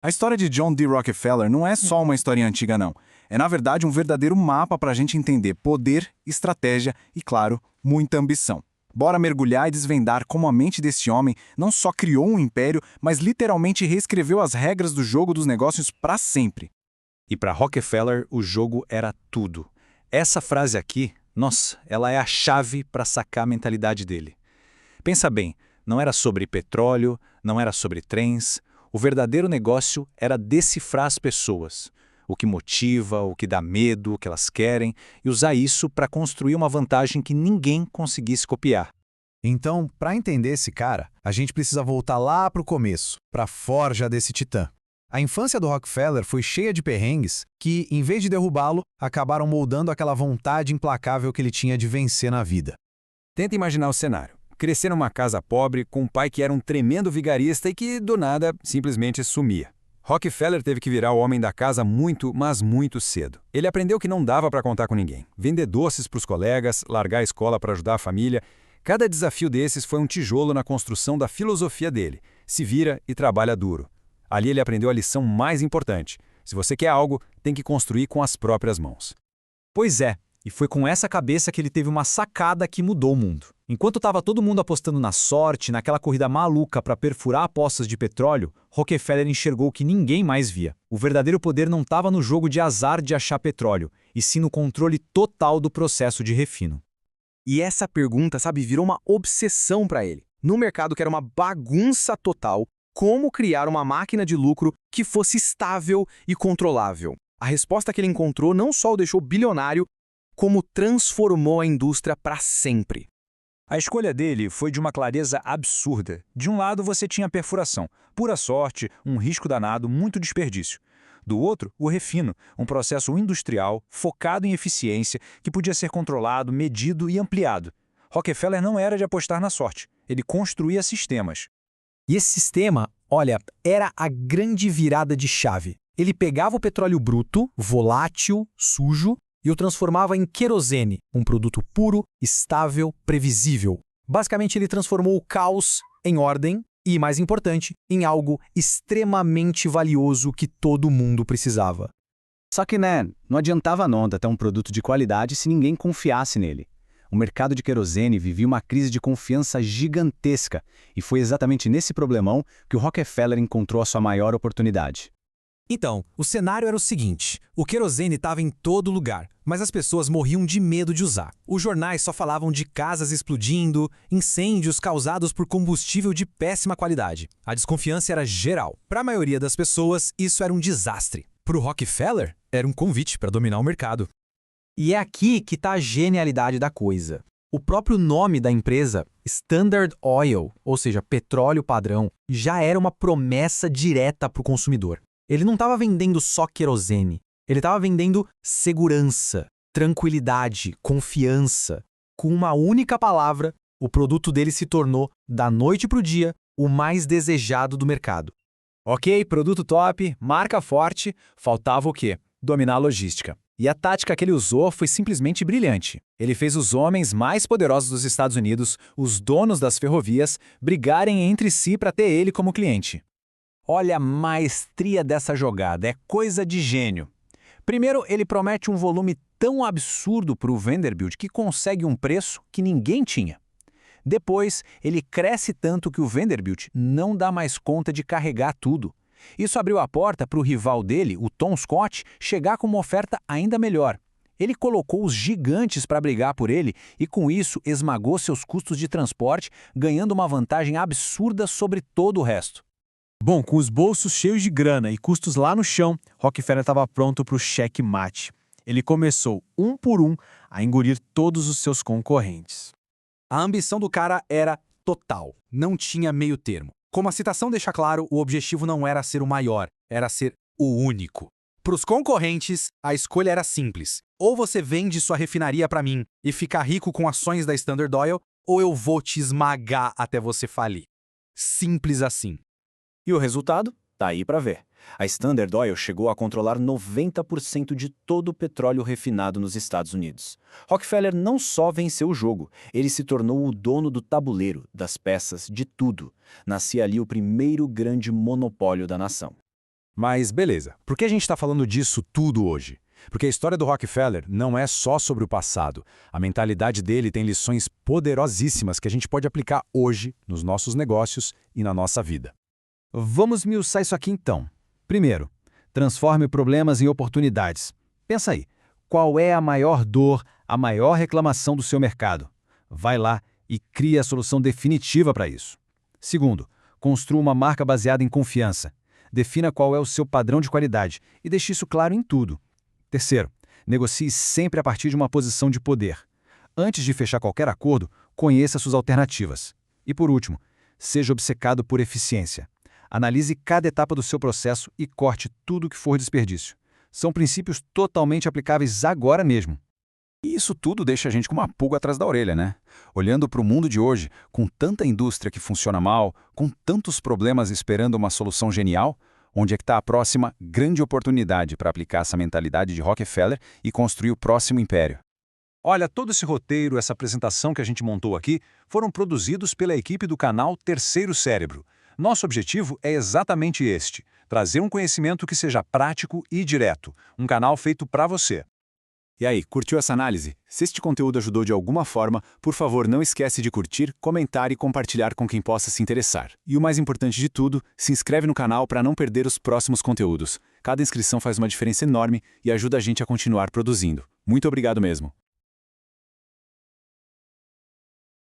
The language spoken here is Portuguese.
A história de John D. Rockefeller não é só uma historinha antiga, não. É, na verdade, um verdadeiro mapa para a gente entender poder, estratégia e, claro, muita ambição. Bora mergulhar e desvendar como a mente desse homem não só criou um império, mas literalmente reescreveu as regras do jogo dos negócios para sempre. E para Rockefeller, o jogo era tudo. Essa frase aqui, nossa, ela é a chave para sacar a mentalidade dele. Pensa bem, não era sobre petróleo, não era sobre trens. O verdadeiro negócio era decifrar as pessoas, o que motiva, o que dá medo, o que elas querem, e usar isso para construir uma vantagem que ninguém conseguisse copiar. Então, para entender esse cara, a gente precisa voltar lá para o começo, para a forja desse titã. A infância do Rockefeller foi cheia de perrengues que, em vez de derrubá-lo, acabaram moldando aquela vontade implacável que ele tinha de vencer na vida. Tenta imaginar o cenário. Crescer numa casa pobre com um pai que era um tremendo vigarista e que, do nada, simplesmente sumia. Rockefeller teve que virar o homem da casa muito, mas muito cedo. Ele aprendeu que não dava para contar com ninguém. Vender doces para os colegas, largar a escola para ajudar a família. Cada desafio desses foi um tijolo na construção da filosofia dele. Se vira e trabalha duro. Ali ele aprendeu a lição mais importante. Se você quer algo, tem que construir com as próprias mãos. Pois é, e foi com essa cabeça que ele teve uma sacada que mudou o mundo. Enquanto estava todo mundo apostando na sorte, naquela corrida maluca para perfurar poças de petróleo, Rockefeller enxergou o que ninguém mais via. O verdadeiro poder não estava no jogo de azar de achar petróleo, e sim no controle total do processo de refino. E essa pergunta, virou uma obsessão para ele. No mercado que era uma bagunça total, como criar uma máquina de lucro que fosse estável e controlável? A resposta que ele encontrou não só o deixou bilionário, como transformou a indústria para sempre. A escolha dele foi de uma clareza absurda. De um lado você tinha a perfuração, pura sorte, um risco danado, muito desperdício. Do outro, o refino, um processo industrial focado em eficiência que podia ser controlado, medido e ampliado. Rockefeller não era de apostar na sorte, ele construía sistemas. E esse sistema, olha, era a grande virada de chave. Ele pegava o petróleo bruto, volátil, sujo, e o transformava em querosene, um produto puro, estável, previsível. Basicamente, ele transformou o caos em ordem e, mais importante, em algo extremamente valioso que todo mundo precisava. Só que, não adiantava nada ter um produto de qualidade se ninguém confiasse nele. O mercado de querosene vivia uma crise de confiança gigantesca e foi exatamente nesse problemão que o Rockefeller encontrou a sua maior oportunidade. Então, o cenário era o seguinte: o querosene estava em todo lugar, mas as pessoas morriam de medo de usar. Os jornais só falavam de casas explodindo, incêndios causados por combustível de péssima qualidade. A desconfiança era geral. Para a maioria das pessoas, isso era um desastre. Para o Rockefeller, era um convite para dominar o mercado. E é aqui que está a genialidade da coisa. O próprio nome da empresa, Standard Oil, ou seja, petróleo padrão, já era uma promessa direta para o consumidor. Ele não estava vendendo só querosene, ele estava vendendo segurança, tranquilidade, confiança. Com uma única palavra, o produto dele se tornou, da noite para o dia, o mais desejado do mercado. Ok, produto top, marca forte, faltava o quê? Dominar a logística. E a tática que ele usou foi simplesmente brilhante. Ele fez os homens mais poderosos dos Estados Unidos, os donos das ferrovias, brigarem entre si para ter ele como cliente. Olha a maestria dessa jogada, é coisa de gênio. Primeiro, ele promete um volume tão absurdo para o Vanderbilt que consegue um preço que ninguém tinha. Depois, ele cresce tanto que o Vanderbilt não dá mais conta de carregar tudo. Isso abriu a porta para o rival dele, o Tom Scott, chegar com uma oferta ainda melhor. Ele colocou os gigantes para brigar por ele e, com isso, esmagou seus custos de transporte, ganhando uma vantagem absurda sobre todo o resto. Bom, com os bolsos cheios de grana e custos lá no chão, Rockefeller estava pronto para o checkmate. Ele começou, um por um, a engolir todos os seus concorrentes. A ambição do cara era total, não tinha meio termo. Como a citação deixa claro, o objetivo não era ser o maior, era ser o único. Para os concorrentes, a escolha era simples. Ou você vende sua refinaria para mim e fica rico com ações da Standard Oil, ou eu vou te esmagar até você falir. Simples assim. E o resultado? Tá aí para ver. A Standard Oil chegou a controlar 90% de todo o petróleo refinado nos Estados Unidos. Rockefeller não só venceu o jogo, ele se tornou o dono do tabuleiro, das peças, de tudo. Nascia ali o primeiro grande monopólio da nação. Mas beleza, por que a gente está falando disso tudo hoje? Porque a história do Rockefeller não é só sobre o passado. A mentalidade dele tem lições poderosíssimas que a gente pode aplicar hoje nos nossos negócios e na nossa vida. Vamos esmiuçar isso aqui então. Primeiro, transforme problemas em oportunidades. Pensa aí, qual é a maior dor, a maior reclamação do seu mercado? Vai lá e crie a solução definitiva para isso. Segundo, construa uma marca baseada em confiança. Defina qual é o seu padrão de qualidade e deixe isso claro em tudo. Terceiro, negocie sempre a partir de uma posição de poder. Antes de fechar qualquer acordo, conheça suas alternativas. E por último, seja obcecado por eficiência. Analise cada etapa do seu processo e corte tudo que for desperdício. São princípios totalmente aplicáveis agora mesmo. E isso tudo deixa a gente com uma pulga atrás da orelha, né? Olhando para o mundo de hoje, com tanta indústria que funciona mal, com tantos problemas esperando uma solução genial, onde é que está a próxima grande oportunidade para aplicar essa mentalidade de Rockefeller e construir o próximo império? Olha, todo esse roteiro, essa apresentação que a gente montou aqui, foram produzidos pela equipe do canal Terceiro Cérebro. Nosso objetivo é exatamente este, trazer um conhecimento que seja prático e direto, um canal feito para você. E aí, curtiu essa análise? Se este conteúdo ajudou de alguma forma, por favor, não esquece de curtir, comentar e compartilhar com quem possa se interessar. E o mais importante de tudo, se inscreve no canal para não perder os próximos conteúdos. Cada inscrição faz uma diferença enorme e ajuda a gente a continuar produzindo. Muito obrigado mesmo.